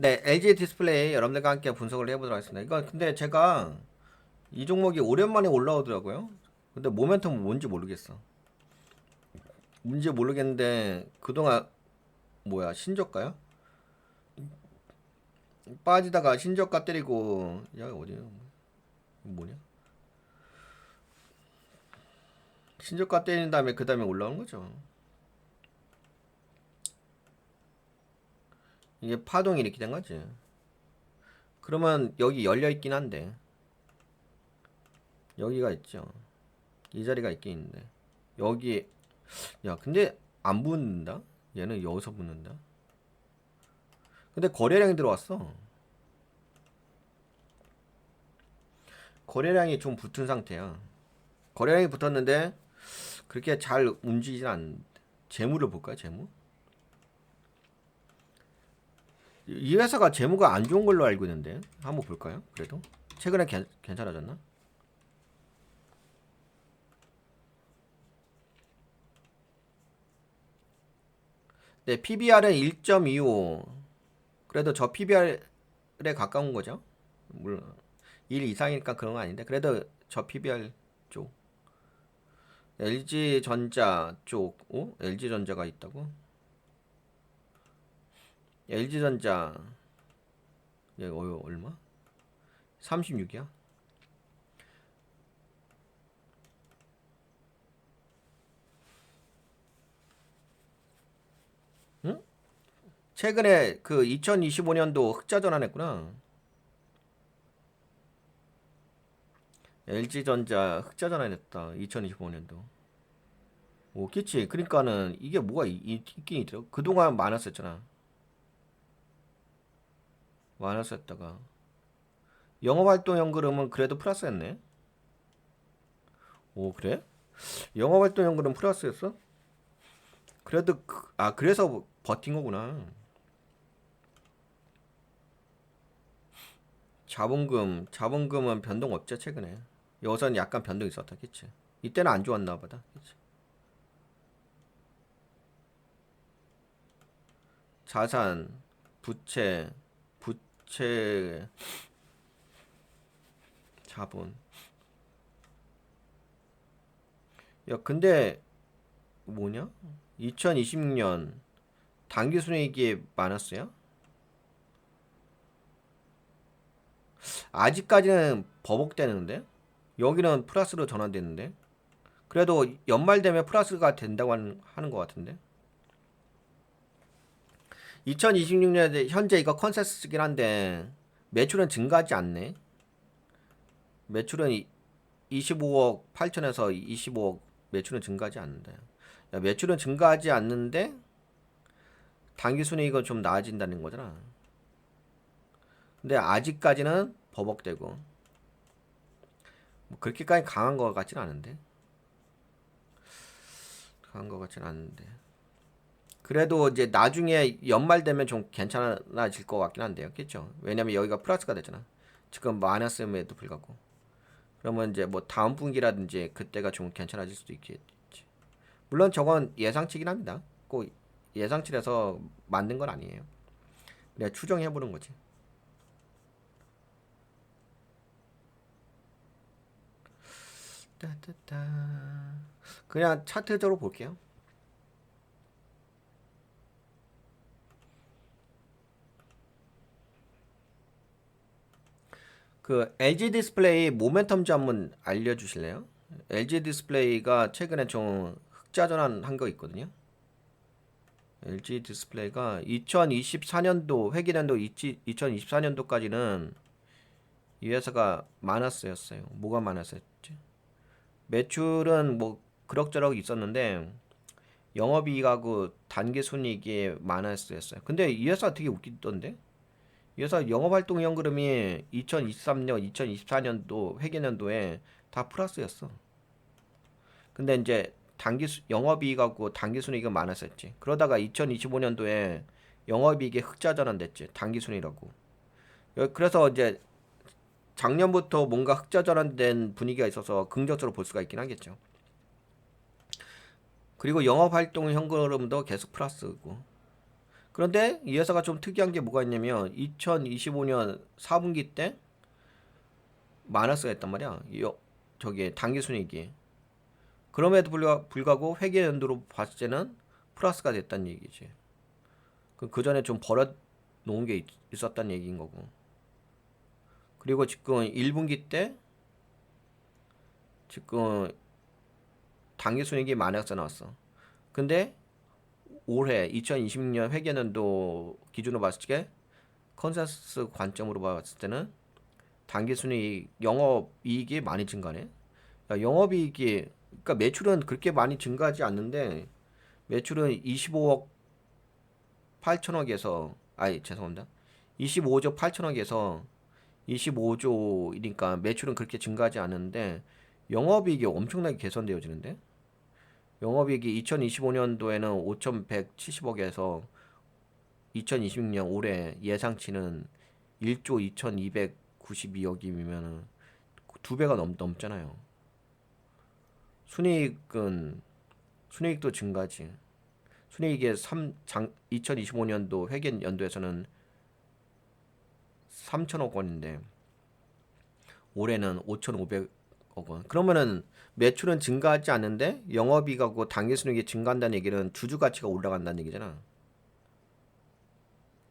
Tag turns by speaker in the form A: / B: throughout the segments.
A: 네, LG 디스플레이 여러분들과 함께 분석을 해보도록 하겠습니다. 이거 근데 제가 이 종목이 오랜만에 올라오더라고요. 근데 모멘텀은 뭔지 모르겠어. 뭔지 모르겠는데 그동안 뭐야 신저가야? 빠지다가 신저가 때리고 야 어디야? 뭐냐? 신저가 때린 다음에 그 다음에 올라오는 거죠. 이게 파동이 이렇게 된 거지. 그러면 여기 열려 있긴 한데 여기가 있죠. 이 자리가 있긴 있는데 여기 야 근데 안 붙는다? 얘는 여기서 붙는다. 근데 거래량이 들어왔어. 거래량이 좀 붙은 상태야. 거래량이 붙었는데 그렇게 잘 움직이진 않는데 재무를 볼까요? 재무? 이 회사가 재무가 안 좋은 걸로 알고 있는데 한번 볼까요? 그래도 최근에 괜찮아졌나? 네, PBR은 1.25. 그래도 저 PBR에 가까운 거죠. 물론 1 이상이니까 그런 건 아닌데 그래도 저 PBR 쪽 LG전자 쪽, LG전자가 있다고? LG전자 얘 얼마? 36이야? 응? 최근에 그 2025년도 흑자 전환했구나. LG전자 흑자 전환했다. 2025년도. 오, 그치. 그러니까는 이게 뭐가 있긴 있더라고. 그동안 많았었잖아. 많았었다가 영업활동 연금은 그래도 플러스였네. 오, 그래? 영업활동 연금은 플러스였어? 그래도 그래서 버틴 거구나. 자본금은 변동 없죠 최근에. 여기서는 약간 변동 있었다, 그치? 이때는 안 좋았나 보다, 그치? 자산, 부채, 부채, 자본. 야, 근데 뭐냐? 2026년 당기순이익이 많았어요? 아직까지는 버벅대는데? 여기는 플러스로 전환됐는데? 그래도 연말 되면 플러스가 된다고 하는 것 같은데? 2026년에 현재 이거 컨센서스긴 한데 매출은 증가하지 않네. 매출은 25억 8천에서 25억 매출은 증가하지 않는다. 야, 매출은 증가하지 않는데 당기순이익은 좀 나아진다는 거잖아. 근데 아직까지는 버벅대고 뭐 그렇게까지 강한 것 같진 않은데. 강한 것 같진 않은데. 그래도 이제 나중에 연말 되면 좀 괜찮아질 것 같긴 한데요. 그렇죠? 왜냐면 여기가 플러스가 되잖아. 지금 마이너스임에도 불구하고. 그러면 이제 뭐 다음 분기라든지 그때가 좀 괜찮아질 수도 있겠지. 물론 저건 예상치긴 합니다. 꼭 예상치라서 만든 건 아니에요. 그냥 추정해보는 거지. 따따따. 그냥 차트적으로 볼게요. 그 LG 디스플레이 모멘텀 한번 알려주실래요? LG 디스플레이가 최근에 좀 흑자 전환한 거 있거든요. LG 디스플레이가 2024년도 회계연도 2024년도까지는 이 회사가 마이너스였어요. 뭐가 마이너스였지? 매출은 뭐 그럭저럭 있었는데 영업이익하고 단기순이익이 마이너스였어요. 근데 이 회사 되게 웃기던데? 이 회사 영업활동연그름이 2023년, 2024년도 회계연도에 다 플러스였어. 근데 이제 영업이익하고 당기순이익은 많았었지. 그러다가 2025년도에 영업이익이 흑자 전환됐지. 당기순이라고. 그래서 이제 작년부터 뭔가 흑자 전환된 분위기가 있어서 긍정적으로 볼 수가 있긴 하겠죠. 그리고 영업활동 현금흐름도 계속 플러스고. 그런데 이 회사가 좀 특이한 게 뭐가 있냐면 2025년 4분기 때 마이너스가 했단 말이야. 저기 당기순이익이. 그럼에도 불구하고 회계 연도로 봤을 때는 플러스가 됐다는 얘기지. 그 전에 좀 벌어 놓은 게 있었다는 얘기인 거고. 그리고 지금 1분기 때 지금 당기순이익이 마이너스 나왔어. 근데 올해 2026년 회계연도 기준으로 봤을 때 컨센서스 관점으로 봤을 때는 당기순이익 영업이익이 많이 증가네. 야, 영업이익이 그러니까 매출은 그렇게 많이 증가하지 않는데 매출은 25억 8천억에서 아니 죄송합니다. 25조 8천억에서 25조이니까 매출은 그렇게 증가하지 않는데 영업이익이 엄청나게 개선되어지는데 영업이익이 2025년도에는 5,170억에서 2026년 올해 예상치는 1조 2,292억이면은 두 배가 넘잖아요. 순이익은 순이익도 증가지. 순이익이 2025년도 회계 연도에서는 3천억 원인데 올해는 5,500억 원. 그러면은 매출은 증가하지 않는데 영업이익하고 당기순이익이 증가한다는 얘기는 주주 가치가 올라간다는 얘기잖아.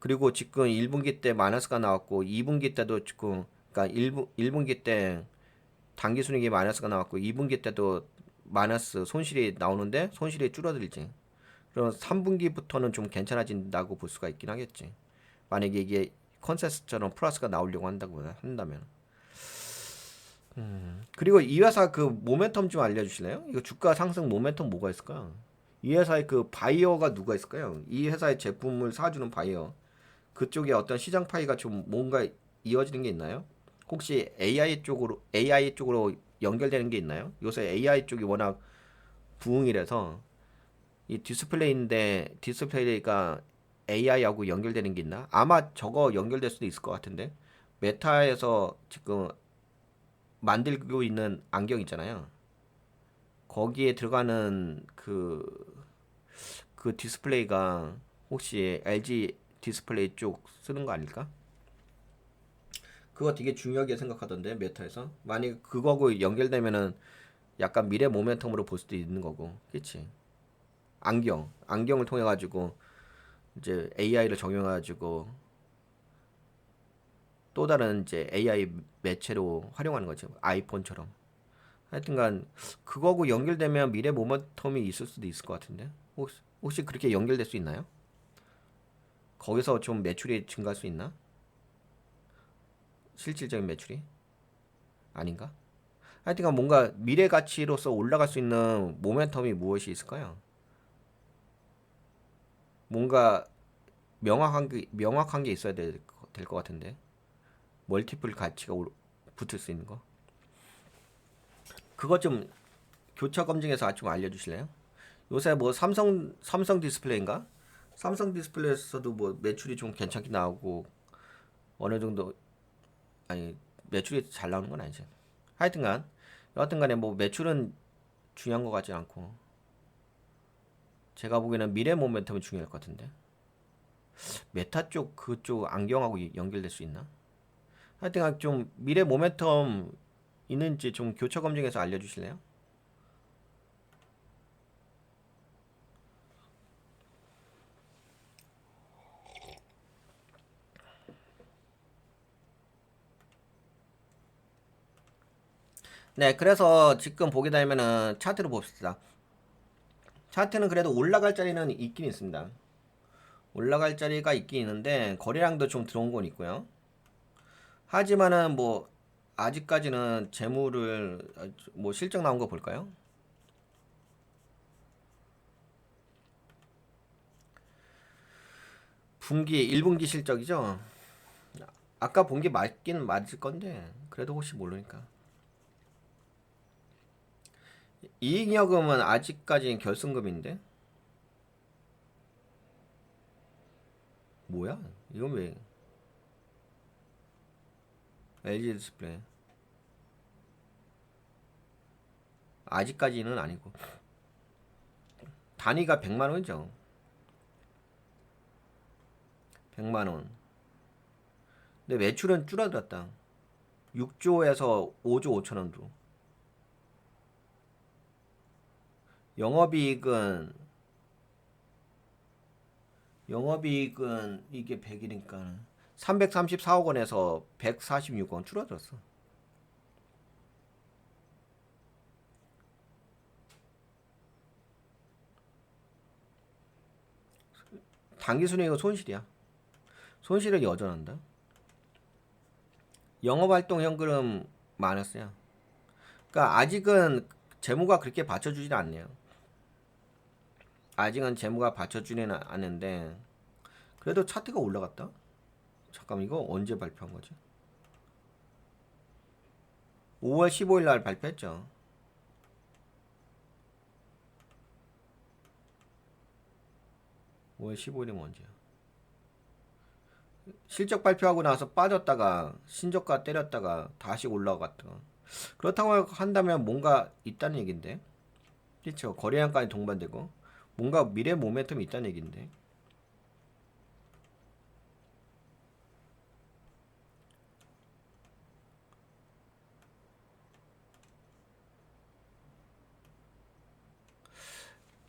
A: 그리고 지금 1분기 때 마이너스가 나왔고 2분기 때도 지금 그러니까 1분기 때 당기순이익이 마이너스가 나왔고 2분기 때도 마이너스 손실이 나오는데 손실이 줄어들지. 그럼 3분기부터는 좀 괜찮아진다고 볼 수가 있긴 하겠지. 만약에 이게 컨센서스처럼 플러스가 나오려고 한다면. 그리고 이 회사 그 모멘텀 좀 알려주실래요? 이거 주가 상승 모멘텀 뭐가 있을까요? 이 회사의 그 바이어가 누가 있을까요? 이 회사의 제품을 사주는 바이어. 그쪽에 어떤 시장 파이가 좀 뭔가 이어지는 게 있나요? 혹시 AI 쪽으로 연결되는 게 있나요? 요새 AI 쪽이 워낙 부흥이라서 이 디스플레이인데 디스플레이가 AI하고 연결되는 게 있나? 아마 저거 연결될 수도 있을 것 같은데 메타에서 지금 만들고 있는 안경 있잖아요. 거기에 들어가는 그 디스플레이가 혹시 LG 디스플레이 쪽 쓰는 거 아닐까? 그거 되게 중요하게 생각하던데 메타에서 만약 그거하고 연결되면은 약간 미래 모멘텀으로 볼 수도 있는 거고, 그렇지? 안경을 통해 가지고 이제 AI를 적용해 가지고 또 다른 이제 AI 매체로 활용하는 거죠. 아이폰처럼. 하여튼간 그거하고 연결되면 미래 모멘텀이 있을 수도 있을 것 같은데 혹시 그렇게 연결될 수 있나요? 거기서 좀 매출이 증가할 수 있나? 실질적인 매출이? 아닌가? 하여튼간 뭔가 미래 가치로서 올라갈 수 있는 모멘텀이 무엇이 있을까요? 뭔가 명확한 게 있어야 될 것 같은데 멀티플 가치가 붙을 수 있는 거 그거 좀 교차 검증해서 좀 알려주실래요? 요새 뭐 삼성 디스플레이인가? 삼성 디스플레이에서도 뭐 매출이 좀 괜찮게 나오고 어느 정도 아니 매출이 잘 나오는 건 아니지. 하여튼간 여하튼간에 뭐 매출은 중요한 것 같지 않고 제가 보기에는 미래 모멘텀이 중요할 것 같은데 메타 쪽 그쪽 안경하고 연결될 수 있나? 하여튼간 좀 미래 모멘텀 있는지 좀 교차 검증해서 알려주실래요? 네, 그래서 지금 보게 되면은 차트를 봅시다. 차트는 그래도 올라갈 자리는 있긴 있습니다. 올라갈 자리가 있긴 있는데 거래량도 좀 들어온 건 있고요. 하지만은 뭐 아직까지는 재물을 뭐 실적 나온 거 볼까요? 분기 1분기 실적이죠. 아까 본 게 맞긴 맞을 건데 그래도 혹시 모르니까. 이익여금은 아직까지는 결승금인데 뭐야? 이건 왜 LG 디스플레이 아직까지는 아니고 단위가 100만 원이죠. 100만 원. 근데 매출은 줄어들었다. 6조에서 5조 5천원으로. 영업이익은 이게 100이니까 334억 원에서 146원 줄어들었어. 당기순이익은 손실이야. 손실은 여전한다. 영업활동 현금 마이너스야. 그러니까 아직은 재무가 그렇게 받쳐주진 않네요. 아직은 재무가 받쳐주지는 않는데 그래도 차트가 올라갔다. 잠깐 이거 언제 발표한 거지? 5월 15일 날 발표했죠. 5월 15일이면 언제야? 실적 발표하고 나서 빠졌다가 신저가 때렸다가 다시 올라갔다가 그렇다고 한다면 뭔가 있다는 얘긴데, 그렇죠? 거래량까지 동반되고 뭔가 미래 모멘텀이 있다는 얘긴데.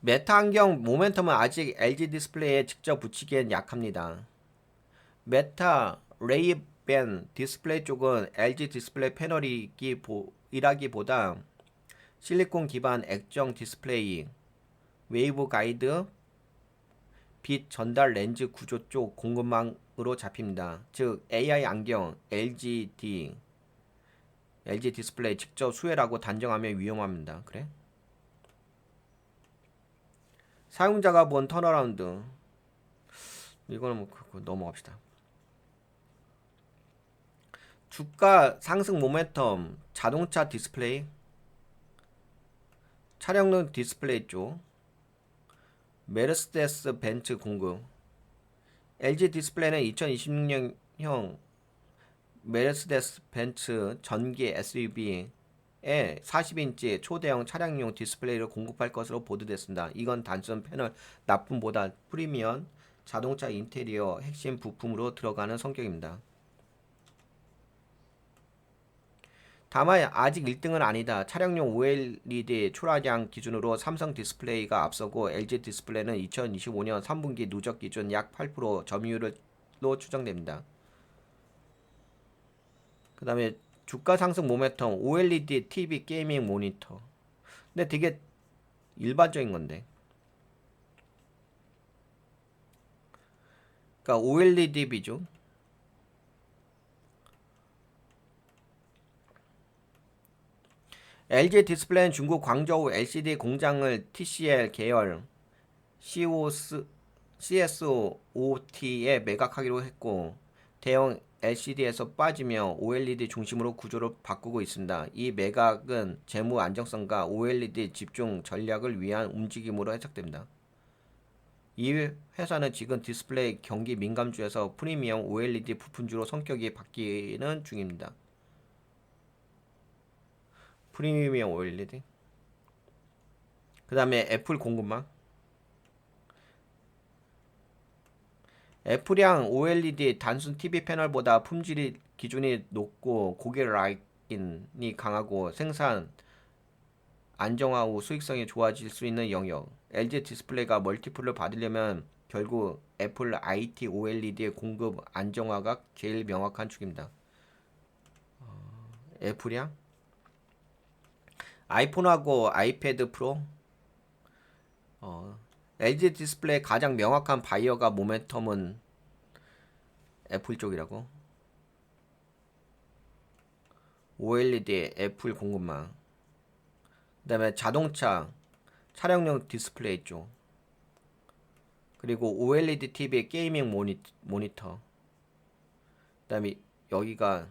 A: 메타 안경 모멘텀은 아직 LG 디스플레이에 직접 붙이기엔 약합니다. 메타 레이밴 디스플레이 쪽은 LG 디스플레이 패널이라기보다 실리콘 기반 액정 디스플레이, 웨이브 가이드, 빛 전달 렌즈 구조 쪽 공급망으로 잡힙니다. 즉 AI 안경 LG 디스플레이 직접 수혜라고 단정하면 위험합니다. 그래? 사용자가 본 턴어라운드, 이거는 뭐 넘어갑시다. 주가 상승 모멘텀, 자동차 디스플레이, 차량용 디스플레이 쪽, 메르세데스 벤츠 공급. LG 디스플레이는 2026년형 메르세데스 벤츠 전기 SUV에 40인치 초대형 차량용 디스플레이를 공급할 것으로 보도됐습니다. 이건 단순 패널 납품보다 프리미엄 자동차 인테리어 핵심 부품으로 들어가는 성격입니다. 다만 아직 1등은 아니다. 차량용 OLED 초라량 기준으로 삼성 디스플레이가 앞서고 LG 디스플레이는 2025년 3분기 누적 기준 약 8% 점유율로 추정됩니다. 그 다음에 주가 상승 모멘텀 OLED TV 게이밍 모니터. 근데 되게 일반적인 건데. 그러니까 OLED 비중. LG 디스플레이는 중국 광저우 LCD 공장을 TCL 계열 CSOT에 매각하기로 했고 대형 LCD에서 빠지며 OLED 중심으로 구조를 바꾸고 있습니다. 이 매각은 재무 안정성과 OLED 집중 전략을 위한 움직임으로 해석됩니다. 이 회사는 지금 디스플레이 경기 민감주에서 프리미엄 OLED 부품주로 성격이 바뀌는 중입니다. 프리미엄 OLED. 그 다음에 애플 공급망. 애플향 OLED 단순 TV 패널보다 품질 기준이 높고 고객 라인이 강하고 생산 안정화 후 수익성이 좋아질 수 있는 영역. LG 디스플레이가 멀티플을 받으려면 결국 애플 IT OLED의 공급 안정화가 제일 명확한 축입니다. 애플향? 아이폰하고 아이패드 프로? LG 디스플레이 가장 명확한 바이어가 모멘텀은 애플 쪽이라고. OLED 애플 공급망. 그 다음에 자동차 차량용 디스플레이 쪽. 그리고 OLED TV 게이밍 모니터. 그 다음에 여기가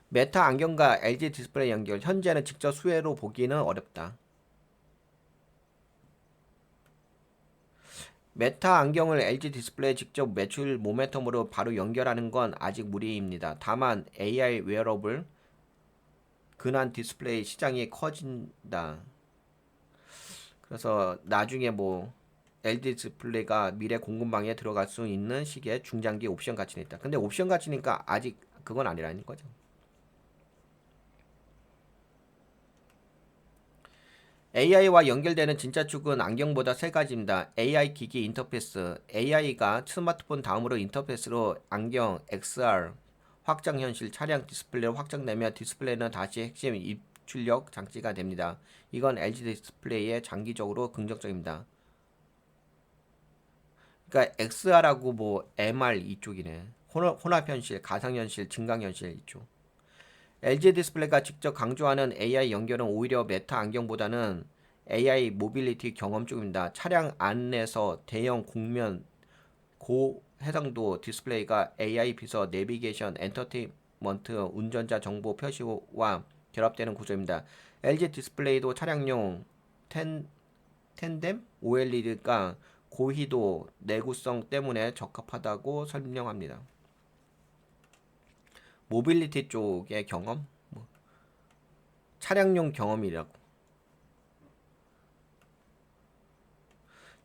A: 메타 안경과 LG 디스플레이 연결. 현재는 직접 수혜로 보기는 어렵다. 메타 안경을 LG 디스플레이 직접 매출 모멘텀으로 바로 연결하는 건 아직 무리입니다. 다만 AI 웨어러블 근한 디스플레이 시장이 커진다. 그래서 나중에 뭐 LG 디스플레이가 미래 공급망에 들어갈 수 있는 시기에 중장기 옵션 가치는 있다. 근데 옵션 가치니까 아직 그건 아니라는 거죠. AI와 연결되는 진짜 축은 안경보다 세 가지입니다. AI 기기 인터페이스, AI가 스마트폰 다음으로 인터페이스로 안경, XR, 확장현실, 차량 디스플레이를 확장되며 디스플레이는 다시 핵심 입출력 장치가 됩니다. 이건 LG 디스플레이에 장기적으로 긍정적입니다. 그러니까 XR하고 뭐 MR 이쪽이네. 혼합현실, 가상현실, 증강현실 이쪽. LG 디스플레이가 직접 강조하는 AI 연결은 오히려 메타 안경보다는 AI 모빌리티 경험 쪽입니다. 차량 안에서 대형 공면 고해상도 디스플레이가 AI 비서 내비게이션 엔터테인먼트 운전자 정보 표시와 결합되는 구조입니다. LG 디스플레이도 차량용 텐뎀 OLED가 고희도 내구성 때문에 적합하다고 설명합니다. 모빌리티 쪽의 경험, 차량용 경험이라고.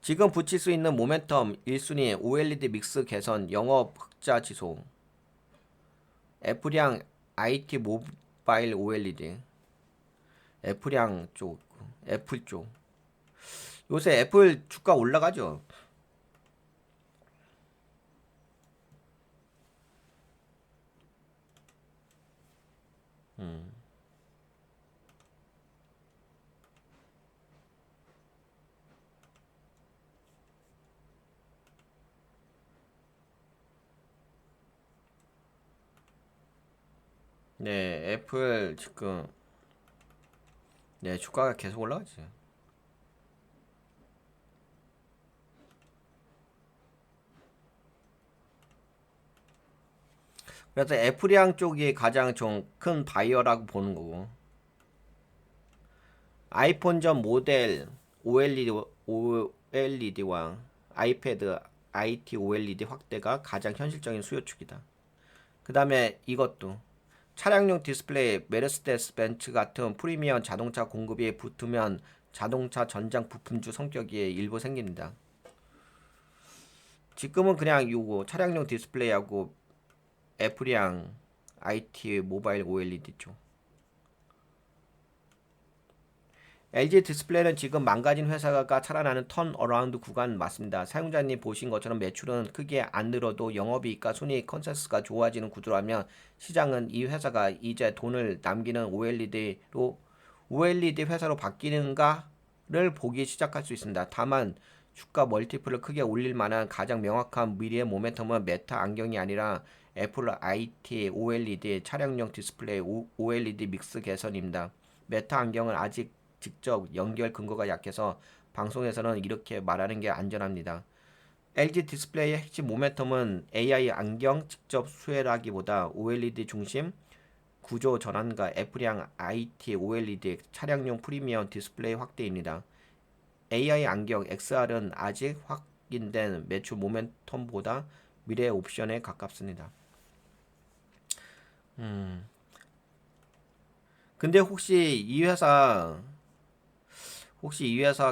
A: 지금 붙일 수 있는 모멘텀 1순위 OLED 믹스 개선 영업 흑자 지속. 애플이랑 IT 모바일 OLED. 애플이랑 쪽, 애플 쪽. 요새 애플 주가 올라가죠. 네, 애플 지금 네 주가가 계속 올라가지. 그래서 애플이랑 쪽이 가장 좀 큰 바이어라고 보는 거고. 아이폰 전 모델 OLED와 아이패드 IT OLED 확대가 가장 현실적인 수요축이다. 그 다음에 이것도 차량용 디스플레이 메르세데스 벤츠 같은 프리미엄 자동차 공급이 붙으면 자동차 전장 부품주 성격이 일부 생깁니다. 지금은 그냥 요거 차량용 디스플레이하고 애플이랑 IT 모바일 OLED 쪽. LG 디스플레이는 지금 망가진 회사가 살아나는 턴어라운드 구간 맞습니다. 사용자님 보신 것처럼 매출은 크게 안 늘어도 영업이익과 순이익 컨센서스가 좋아지는 구조라면 시장은 이 회사가 이제 돈을 남기는 OLED 회사로 바뀌는가를 보기 시작할 수 있습니다. 다만 주가 멀티플을 크게 올릴 만한 가장 명확한 미래의 모멘텀은 메타 안경이 아니라 애플 IT OLED 차량용 디스플레이 OLED 믹스 개선입니다. 메타 안경은 아직 직접 연결 근거가 약해서 방송에서는 이렇게 말하는 게 안전합니다. LG 디스플레이의 핵심 모멘텀은 AI 안경 직접 수혜라기보다 OLED 중심 구조 전환과 애플이랑 IT OLED 차량용 프리미엄 디스플레이 확대입니다. AI 안경 XR은 아직 확인된 매출 모멘텀보다 미래 옵션에 가깝습니다. 근데 혹시 이 회사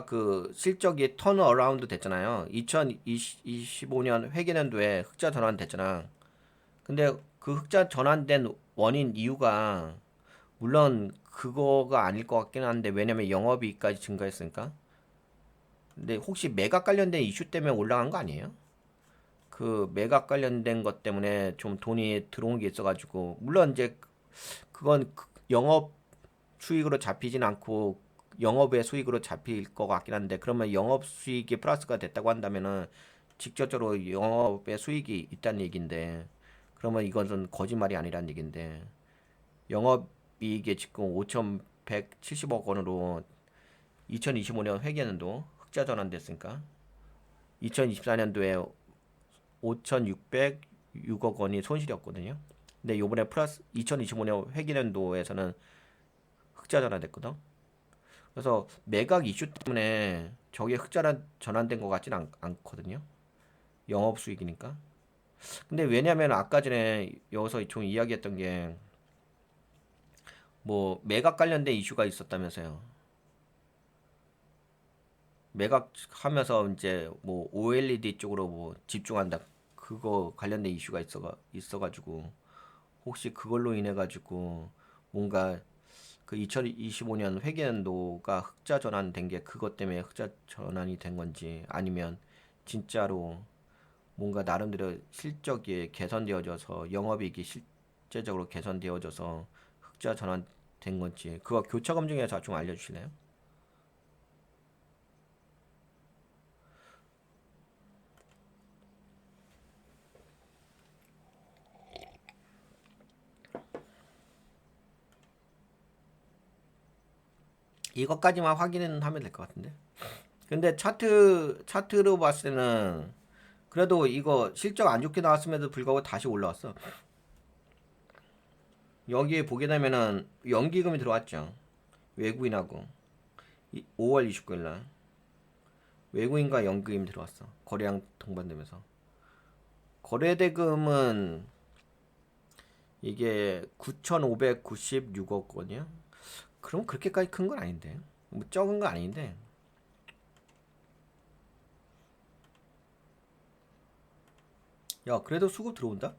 A: 그 실적이 턴어라운드 됐잖아요. 2025년 회계연도에 흑자 전환 됐잖아. 근데 그 흑자 전환된 원인 이유가 물론 그거가 아닐 것 같긴 한데 왜냐면 영업이익까지 증가했으니까. 근데 혹시 매각 관련된 이슈 때문에 올라간 거 아니에요? 그 매각 관련된 것 때문에 좀 돈이 들어온 게 있어가지고 물론 이제 그건 영업 수익으로 잡히진 않고 영업의 수익으로 잡힐 것 같긴 한데 그러면 영업 수익이 플러스가 됐다고 한다면은 직접적으로 영업의 수익이 있다는 얘기인데 그러면 이것은 거짓말이 아니란 얘기인데 영업이익이 지금 5,170억 원으로 2025년 회계연도 흑자 전환됐으니까 2024년도에 5,606억 원이 손실이었거든요. 근데 요번에 플러스 2025년 회계연도에서는 흑자 전환됐거든. 그래서 매각 이슈 때문에 저게 흑자 전환된 것 같진 않거든요. 영업 수익이니까. 근데 왜냐면 아까 전에 여기서 좀 이야기했던 게 뭐 매각 관련된 이슈가 있었다면서요. 매각하면서 이제 뭐 OLED 쪽으로 뭐 집중한다. 그거 관련된 이슈가 있어가지고 혹시 그걸로 인해 가지고 뭔가 그 2025년 회계연도가 흑자 전환된 게 그것 때문에 흑자 전환이 된 건지 아니면 진짜로 뭔가 나름대로 실적이 개선되어져서 영업이익이 실제적으로 개선되어져서 흑자 전환된 건지 그거 교차 검증해서 좀 알려주실래요? 이것까지만 확인은 하면 될 것 같은데. 근데 차트로 봤을 때는 그래도 이거 실적 안 좋게 나왔음에도 불구하고 다시 올라왔어. 여기에 보게 되면은 연기금이 들어왔죠. 외국인하고 5월 29일 날 외국인과 연기금이 들어왔어. 거래량 동반되면서 거래대금은 이게 9,596억 원이야. 그럼 그렇게까지 큰 건 아닌데. 뭐 적은 건 아닌데. 야, 그래도 수급 들어온다?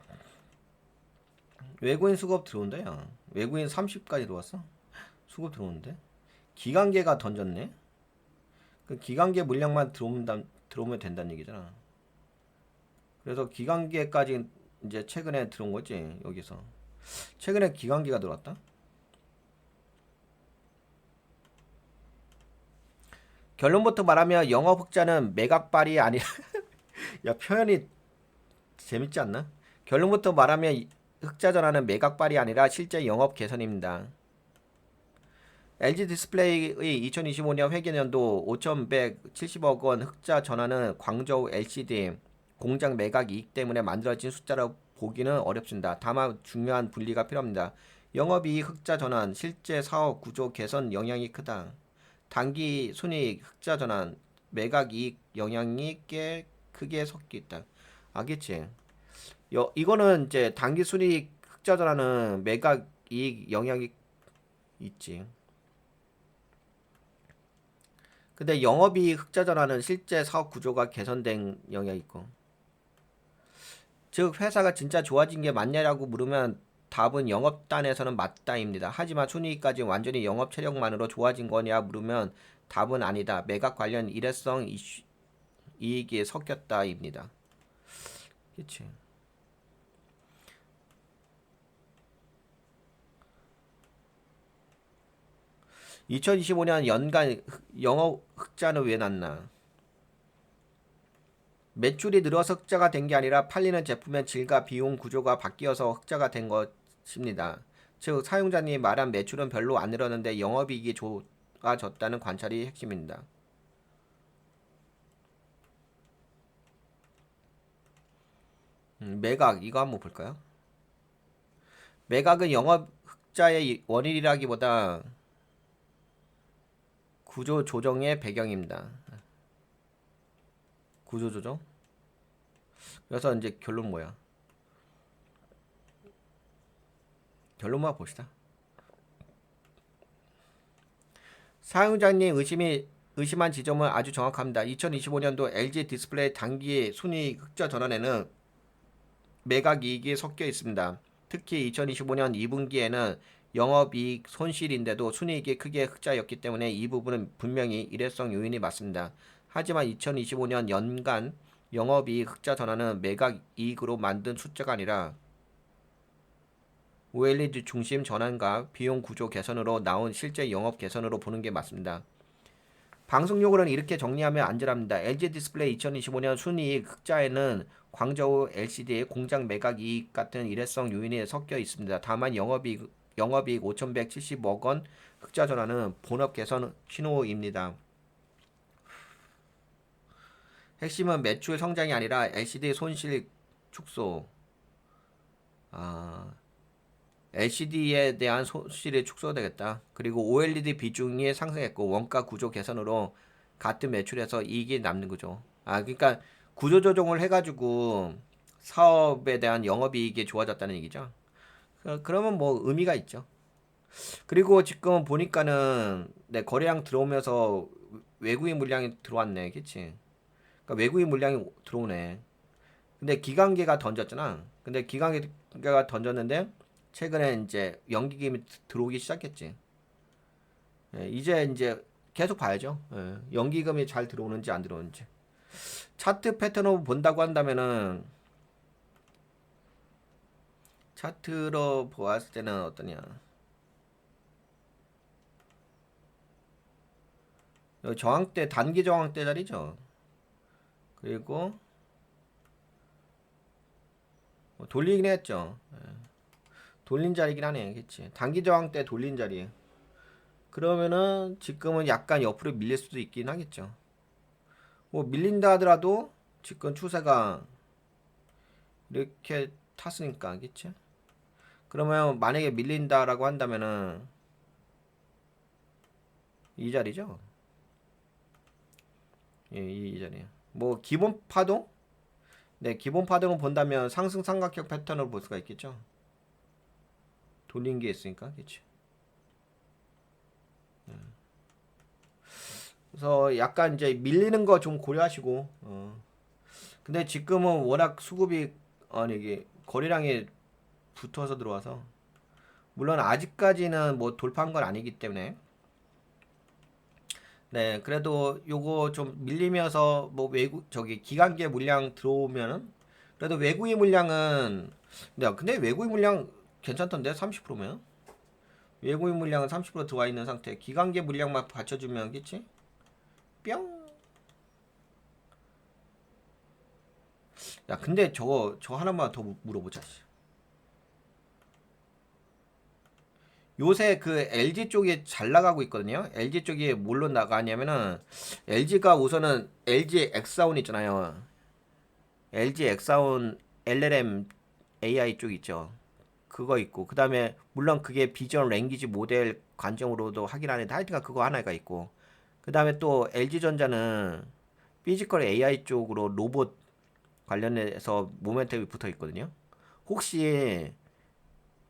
A: 외국인 수급 들어온다, 야. 외국인 30까지 들어왔어? 수급 들어오는데? 기관계가 던졌네? 그 기관계 물량만 들어오면 된다는 얘기잖아. 그래서 기관계까지 이제 최근에 들어온 거지, 여기서. 최근에 기관계가 들어왔다? 결론부터 말하면 영업 흑자는 매각발이 아니라, 야, 표현이 재밌지 않나? 결론부터 말하면 흑자 전환은 매각발이 아니라 실제 영업 개선입니다. LG 디스플레이의 2025년 회계연도 5,170억 원 흑자 전환은 광저우 LCD 공장 매각 이익 때문에 만들어진 숫자로 보기는 어렵습니다. 다만 중요한 분리가 필요합니다. 영업이익 흑자 전환, 실제 사업 구조 개선 영향이 크다. 단기 순이익 흑자 전환, 매각 이익 영향이 꽤 크게 섞여 있다. 알겠지? 이거는 이제 단기 순이익 흑자 전환은 매각 이익 영향이 있지. 근데 영업이익 흑자 전환은 실제 사업 구조가 개선된 영향이 있고. 즉 회사가 진짜 좋아진 게 맞냐라고 물으면 답은 영업단에서는 맞다입니다. 하지만 순이익까지 완전히 영업 체력만으로 좋아진 거냐 물으면 답은 아니다. 매각 관련 일회성 이익이 섞였다입니다. 그치? 2025년 연간 영업 흑자는 왜 났나? 매출이 늘어서 흑자가 된 게 아니라 팔리는 제품의 질과 비용 구조가 바뀌어서 흑자가 된 것입니다. 즉 사용자님이 말한 매출은 별로 안 늘었는데 영업이익이 좋아졌다는 관찰이 핵심입니다. 매각 이거 한번 볼까요? 매각은 영업 흑자의 원인이라기보다 구조 조정의 배경입니다. 구조 조정? 그래서 이제 결론 뭐야? 결론만 봅시다. 사용자님 의심한 지점은 아주 정확합니다. 2025년도 LG 디스플레이 단기 순이익 흑자 전환에는 매각 이익이 섞여 있습니다. 특히 2025년 2분기에는 영업이익 손실인데도 순이익이 크게 흑자였기 때문에 이 부분은 분명히 일회성 요인이 맞습니다. 하지만 2025년 연간 영업이익 흑자 전환은 매각 이익으로 만든 숫자가 아니라 OLED 중심 전환과 비용 구조 개선으로 나온 실제 영업 개선으로 보는 게 맞습니다. 방송용으로는 이렇게 정리하면 안전합니다. LG 디스플레이 2025년 순이익 흑자에는 광저우 LCD의 공장 매각 이익 같은 일회성 요인이 섞여 있습니다. 다만 영업이익 5,170억 원 흑자 전환은 본업 개선 신호입니다. 핵심은 매출 성장이 아니라 LCD 손실 축소. 아, LCD에 대한 손실이 축소되겠다. 그리고 OLED 비중이 상승했고 원가 구조 개선으로 같은 매출에서 이익이 남는 거죠. 아, 그러니까 구조 조정을 해가지고 사업에 대한 영업이익이 좋아졌다는 얘기죠. 그러면 뭐 의미가 있죠. 그리고 지금 보니까는 네, 거래량 들어오면서 외국인 물량이 들어왔네, 그치? 그러니까 외국인 물량이 들어오네. 근데 기관계가 던졌잖아. 근데 기관계가 던졌는데 최근에 이제 연기금이 들어오기 시작했지. 예, 이제 계속 봐야죠. 예, 연기금이 잘 들어오는지 안 들어오는지. 차트 패턴을 본다고 한다면은 차트로 보았을 때는 어떠냐? 여기 저항대 단기 저항대 자리죠. 그리고 돌리긴 했죠. 돌린 자리긴 하네, 그치? 단기 저항대 돌린 자리. 그러면은 지금은 약간 옆으로 밀릴 수도 있긴 하겠죠. 뭐 밀린다 하더라도 지금 추세가 이렇게 탔으니까, 그치? 그러면 만약에 밀린다라고 한다면은 이 자리죠. 예, 이 자리. 뭐 기본 파동? 네, 기본 파동을 본다면 상승 삼각형 패턴을 볼 수가 있겠죠. 돌린 게 있으니까, 그치? 그래서 약간 이제 밀리는 거 좀 고려하시고. 근데 지금은 워낙 수급이 아니 이게 거래량이 붙어서 들어와서 물론 아직까지는 뭐 돌파한 건 아니기 때문에 네 그래도 요거 좀 밀리면서 뭐 외국 저기 기관계 물량 들어오면은 그래도 외국인 물량은 근데 외국인 물량 괜찮던데 30%면 외국인 물량은 30% 들어와 있는 상태 기관계 물량만 받쳐주면 겠지 뿅. 야 근데 저 하나만 더 물어보자. 요새 그 LG 쪽이 잘 나가고 있거든요. LG 쪽이 뭘로 나가냐면은 LG가 우선은 LG 엑사온 있잖아요. LG 엑사온 LLM AI 쪽 있죠. 그거 있고 그다음에 물론 그게 비전 랭귀지 모델 관점으로도 확인하는데 하여튼간 그거 하나가 있고 그다음에 또 LG전자는 피지컬 AI 쪽으로 로봇 관련해서 모멘텀이 붙어 있거든요. 혹시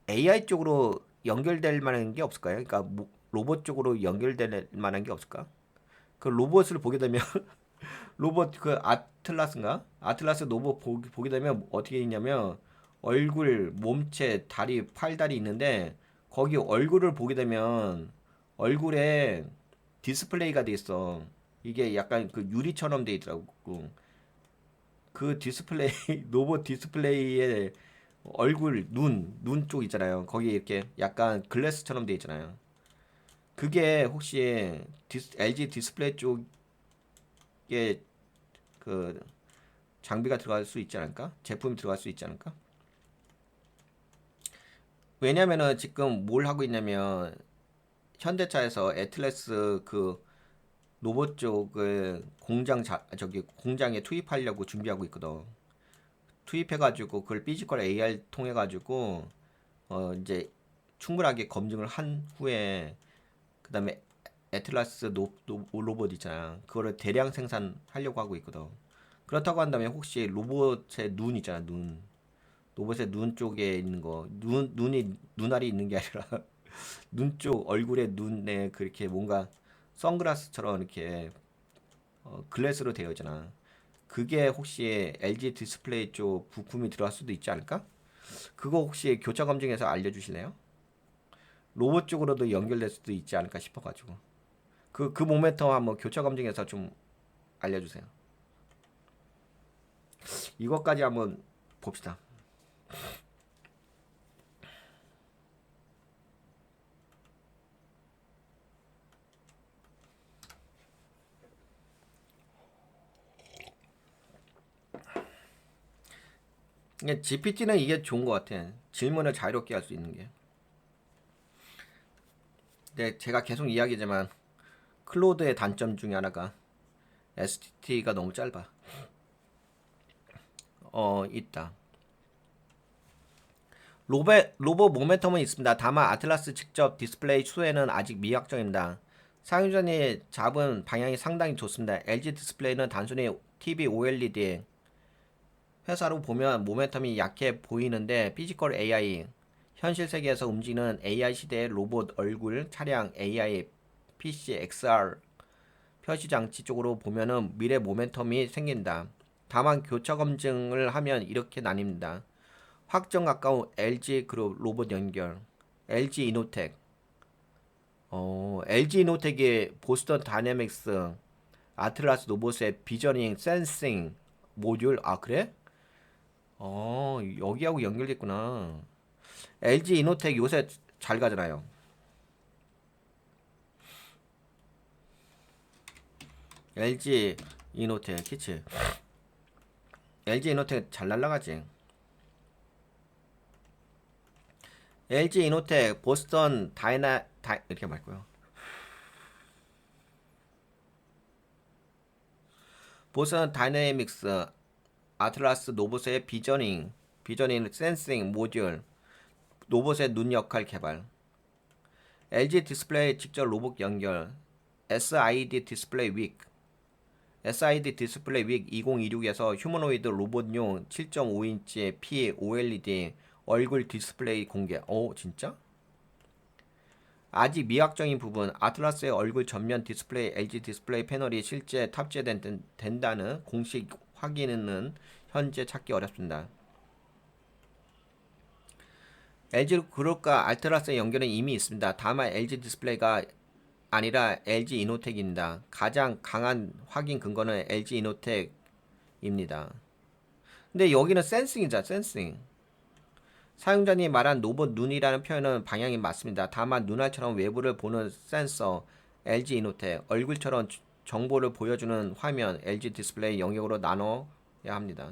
A: AI 쪽으로 연결될 만한 게 없을까요? 그러니까 로봇 쪽으로 연결될 만한 게 없을까? 그 로봇을 보게 되면 로봇 그 아틀라스인가? 아틀라스 로봇 보게 되면 어떻게 있냐면 얼굴, 몸체, 다리, 팔다리 있는데 거기 얼굴을 보게 되면 얼굴에 디스플레이가 돼 있어. 이게 약간 그 유리처럼 돼 있더라고. 그 디스플레이 로봇 디스플레이에 얼굴, 눈 쪽 있잖아요. 거기 이렇게 약간 글래스처럼 돼 있잖아요. 그게 혹시 LG 디스플레이 쪽에 그 장비가 들어갈 수 있지 않을까? 제품이 들어갈 수 있지 않을까? 왜냐면은 지금 뭘 하고 있냐면 현대차에서 애틀래스 그 로봇 쪽을 저기 공장에 투입하려고 준비하고 있거든. 투입해가지고 그걸 피지컬 AR 통해가지고 이제 충분하게 검증을 한 후에 그다음에 애틀라스 로봇 있잖아. 그거를 대량 생산하려고 하고 있거든. 그렇다고 한다면 혹시 로봇의 눈 있잖아, 눈. 로봇의 눈 쪽에 있는 거, 눈이 눈알이 있는 게 아니라 눈 쪽 얼굴에 눈에 그렇게 뭔가 선글라스처럼 이렇게 글래스로 되어 있잖아. 그게 혹시 LG 디스플레이 쪽 부품이 들어갈 수도 있지 않을까? 그거 혹시 교차 검증해서 알려주실래요? 로봇 쪽으로도 연결될 수도 있지 않을까 싶어가지고. 그 모멘텀 한번 교차 검증해서 좀 알려주세요. 이것까지 한번 봅시다. 이게 GPT는 이게 좋은 것 같아. 질문을 자유롭게 할 수 있는 게. 근데 제가 계속 이야기지만 클로드의 단점 중에 하나가 STT가 너무 짧아. 있다. 로봇 모멘텀은 있습니다. 다만 아틀라스 직접 디스플레이 추세는 아직 미확정입니다. 사용자의 잡은 방향이 상당히 좋습니다. LG 디스플레이는 단순히 TV OLED 회사로 보면 모멘텀이 약해 보이는데 피지컬 AI 현실 세계에서 움직이는 AI 시대의 로봇 얼굴 차량 AI PC XR 표시 장치 쪽으로 보면은 미래 모멘텀이 생긴다. 다만 교차 검증을 하면 이렇게 나뉩니다. 확정 가까운 LG 그룹 로봇 연결, LG 이노텍, LG 이노텍이 보스턴 다이내믹스 아틀라스 로봇의 비저닝 센싱 모듈. 아 그래? 여기하고 연결됐구나. LG 이노텍 요새 잘 가잖아요. LG 이노텍 키치. LG 이노텍 잘 날라가지. LG 이노텍 보스턴 이렇게 말고요. 보스턴 다이내믹스 아틀라스 로봇의 비저닝 센싱 모듈 로봇의 눈 역할 개발. LG 디스플레이 직접 로봇 연결. SID 디스플레이 윅. SID 디스플레이 윅 2026에서 휴머노이드 로봇용 7.5인치 P OLED 얼굴 디스플레이 공개. 진짜? 아직 미확정인 부분. 아틀라스의 얼굴 전면 디스플레이 LG 디스플레이 패널이 실제 탑재된다는 공식 확인은 현재 찾기 어렵습니다. LG 그룹과 아틀라스의 연결은 이미 있습니다. 다만 LG 디스플레이가 아니라 LG 이노텍입니다. 가장 강한 확인 근거는 LG 이노텍입니다. 근데 여기는 센싱이자 센싱. 사용자님이 말한 로봇 눈이라는 표현은 방향이 맞습니다. 다만 눈알처럼 외부를 보는 센서 LG 이노텍, 얼굴처럼 정보를 보여주는 화면 LG 디스플레이 영역으로 나눠야 합니다.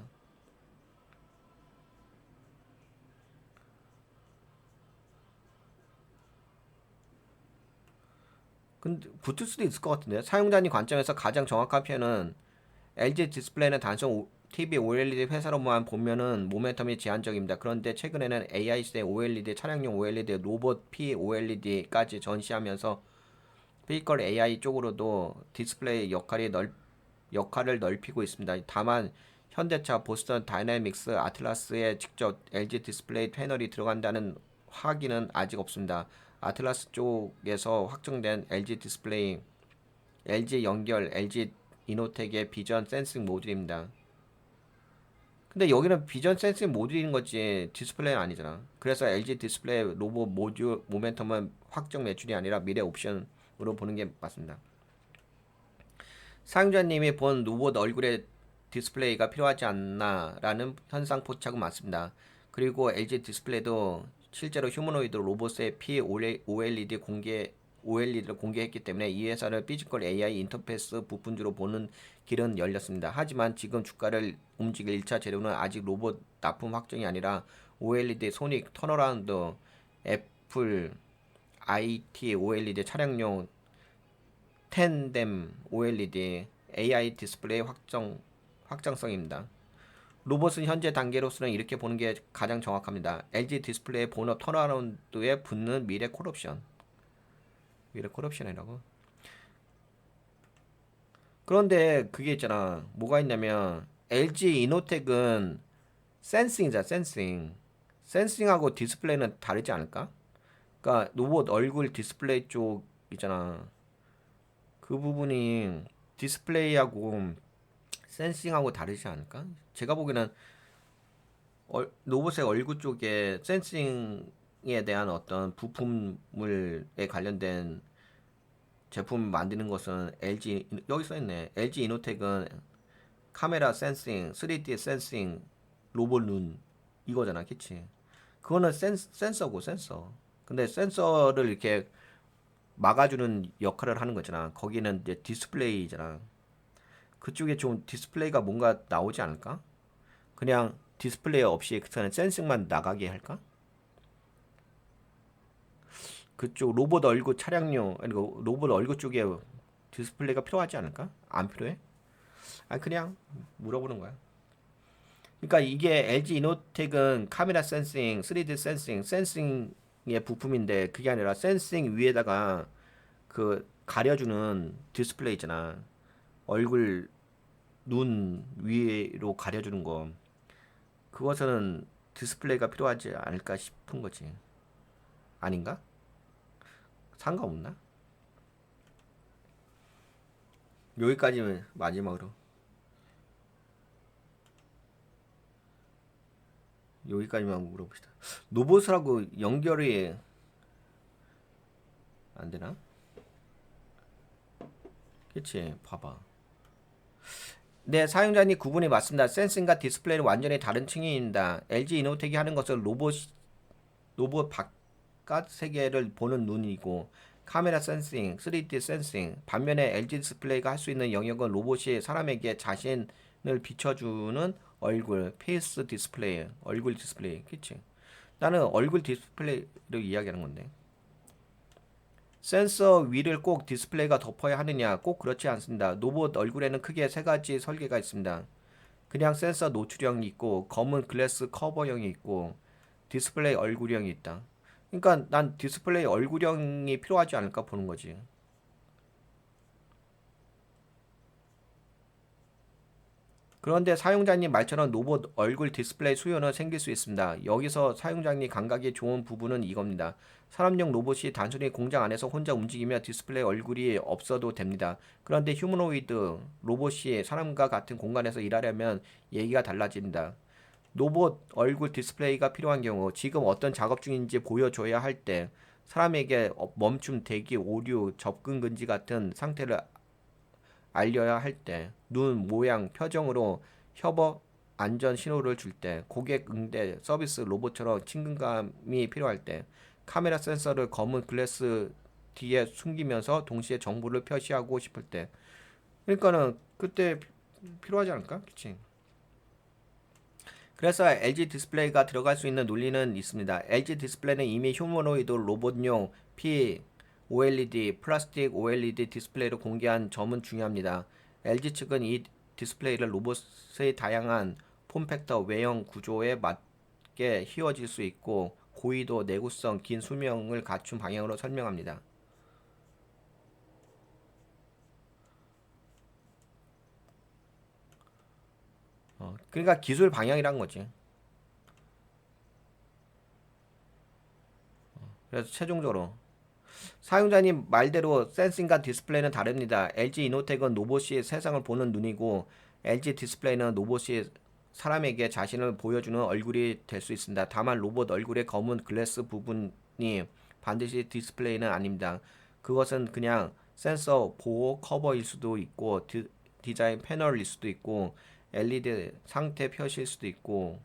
A: 근데 붙을 수도 있을 것 같은데. 사용자님 관점에서 가장 정확한 표현은 LG 디스플레이는 단순 TV OLED 회사로만 보면은 모멘텀이 제한적입니다. 그런데 최근에는 AI 시대 OLED, 차량용 OLED, 로봇 P OLED까지 전시하면서 피지컬 AI 쪽으로도 디스플레이 역할을 넓히고 있습니다. 다만 현대차, 보스턴 다이내믹스, 아틀라스에 직접 LG 디스플레이 패널이 들어간다는 확인은 아직 없습니다. 아틀라스 쪽에서 확정된 LG 디스플레이, LG 연결, LG 이노텍의 비전 센싱 모듈입니다. 근데 여기는 비전 센싱 모듈인 거지 디스플레이는 아니잖아. 그래서 LG 디스플레이 로봇 모듈 모멘텀은 확정 매출이 아니라 미래 옵션으로 보는 게 맞습니다. 사용자님이 본 로봇 얼굴에 디스플레이가 필요하지 않나라는 현상 포착은 맞습니다. 그리고 LG 디스플레이도 실제로 휴머노이드 로봇의 P OLED를 공개했기 때문에 이 회사를 피지컬 AI 인터페이스 부품주로 보는 길은 열렸습니다. 하지만 지금 주가를 움직일 1차 재료는 아직 로봇 납품 확정이 아니라 OLED, 소닉, 턴어라운드, 애플, IT OLED 차량용 텐뎀 OLED AI 디스플레이 확장성입니다. 로봇은 현재 단계로서는 이렇게 보는 게 가장 정확합니다. LG 디스플레이의 본업 턴어라운드에 붙는 미래 콜옵션이라고. 그런데 그게 있잖아. 뭐가 있냐면 LG 이노텍은 센싱이잖아. 센싱하고 디스플레이는 다르지 않을까? 그러니까 로봇 얼굴 디스플레이 쪽 있잖아. 그 부분이 디스플레이하고 센싱하고 다르지 않을까? 제가 보기에는 로봇의 얼굴 쪽에 센싱에 대한 어떤 부품물에 관련된 제품 만드는 것은 LG 여기 써 있네. LG 이노텍은 카메라 센싱, 3D 센싱, 로봇 눈 이거잖아, 그치? 그거는 센서고 센서. 근데 센서를 이렇게 막아주는 역할을 하는 거잖아. 거기는 이제 디스플레이잖아. 그쪽에 좀 디스플레이가 뭔가 나오지 않을까? 그냥 디스플레이 없이 그냥 센싱만 나가게 할까? 그쪽 로봇 얼굴 차량용 아니 로봇 얼굴 쪽에 디스플레이가 필요하지 않을까? 안 필요해? 그냥 물어보는 거야. 그러니까 이게 LG 이노텍은 카메라 센싱, 3D 센싱의 부품인데 그게 아니라 센싱 위에다가 그 가려주는 디스플레이 있잖아. 얼굴 눈 위로 가려주는 거. 그것은 디스플레이가 필요하지 않을까 싶은 거지. 아닌가? 상관없나? 여기까지 마지막으로. 여기까지만 물어봅시다. 로봇하고 연결이 안 되나? 그치, 봐봐. 네, 사용자님 구분이 맞습니다. 센싱과 디스플레이는 완전히 다른 층위입니다. LG 이노텍이 하는 것은 로봇 바깥 세계를 보는 눈이고 카메라 센싱, 3D 센싱. 반면에 LG 디스플레이가 할 수 있는 영역은 로봇이 사람에게 자신을 비춰주는 얼굴, 페이스 디스플레이, 얼굴 디스플레이. 그치? 나는 얼굴 디스플레이를 이야기하는 건데. 센서 위를 꼭 디스플레이가 덮어야 하느냐? 꼭 그렇지 않습니다. 로봇 얼굴에는 크게 세 가지 설계가 있습니다. 그냥 센서 노출형이 있고 검은 글래스 커버형이 있고 디스플레이 얼굴형이 있다. 그러니까 난 디스플레이 얼굴형이 필요하지 않을까 보는 거지. 그런데 사용자님 말처럼 로봇 얼굴 디스플레이 수요는 생길 수 있습니다. 여기서 사용자님 감각이 좋은 부분은 이겁니다. 사람용 로봇이 단순히 공장 안에서 혼자 움직이며 디스플레이 얼굴이 없어도 됩니다. 그런데 휴머노이드 로봇이 사람과 같은 공간에서 일하려면 얘기가 달라집니다. 로봇 얼굴 디스플레이가 필요한 경우 지금 어떤 작업 중인지 보여줘야 할 때 사람에게 멈춤, 대기, 오류, 접근 금지 같은 상태를 알려야 할 때, 눈, 모양, 표정으로 협업 안전 신호를 줄 때, 고객 응대 서비스 로봇처럼 친근감이 필요할 때, 카메라 센서를 검은 글래스 뒤에 숨기면서 동시에 정보를 표시하고 싶을 때, 그러니까는 그때 필요하지 않을까? 그치? 그래서 LG 디스플레이가 들어갈 수 있는 논리는 있습니다. LG 디스플레이는 이미 휴머노이드 로봇용 OLED, 플라스틱 OLED 디스플레이를 공개한 점은 중요합니다. LG 측은 이 디스플레이를 로봇의 다양한 폼팩터 외형 구조에 맞게 휘어질 수 있고 고위도, 내구성, 긴 수명을 갖춘 방향으로 설명합니다. 그러니까 기술 방향이란 거지. 그래서 최종적으로 사용자님 말대로 센싱과 디스플레이는 다릅니다. LG 이노텍은 로봇이 세상을 보는 눈이고 LG 디스플레이는 로봇이 사람에게 자신을 보여주는 얼굴이 될 수 있습니다. 다만 로봇 얼굴의 검은 글래스 부분이 반드시 디스플레이는 아닙니다. 그것은 그냥 센서 보호 커버일 수도 있고 디자인 패널일 수도 있고 LED 상태 표시일 수도 있고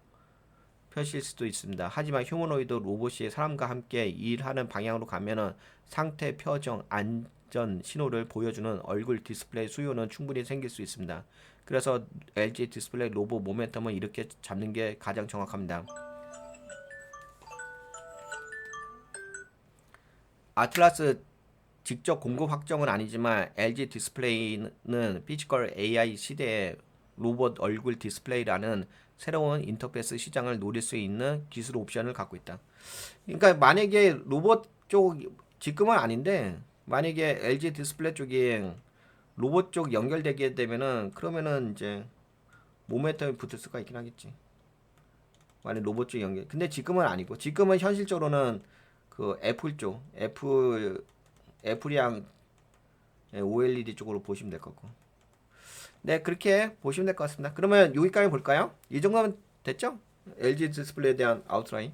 A: 표시일 수도 있습니다. 하지만 휴머노이드 로봇이 사람과 함께 일하는 방향으로 가면은 상태, 표정, 안전 신호를 보여주는 얼굴 디스플레이 수요는 충분히 생길 수 있습니다. 그래서 LG 디스플레이 로봇 모멘텀은 이렇게 잡는 게 가장 정확합니다. 아틀라스 직접 공급 확정은 아니지만 LG 디스플레이는 피지컬 AI 시대에 로봇 얼굴 디스플레이라는 새로운 인터페이스 시장을 노릴 수 있는 기술 옵션을 갖고 있다. 그러니까 만약에 로봇 쪽 지금은 아닌데 만약에 LG 디스플레이 쪽이 로봇 쪽 연결되게 되면은 그러면은 이제 모멘텀이 붙을 수가 있긴 하겠지. 만약 로봇 쪽 연결. 근데 지금은 아니고 지금은 현실적으로는 그 애플이랑 OLED 쪽으로 보시면 될 것 같고. 네, 그렇게 보시면 될 것 같습니다. 그러면 여기까지 볼까요? 이 정도면 됐죠? LG 디스플레이에 대한 아웃라인.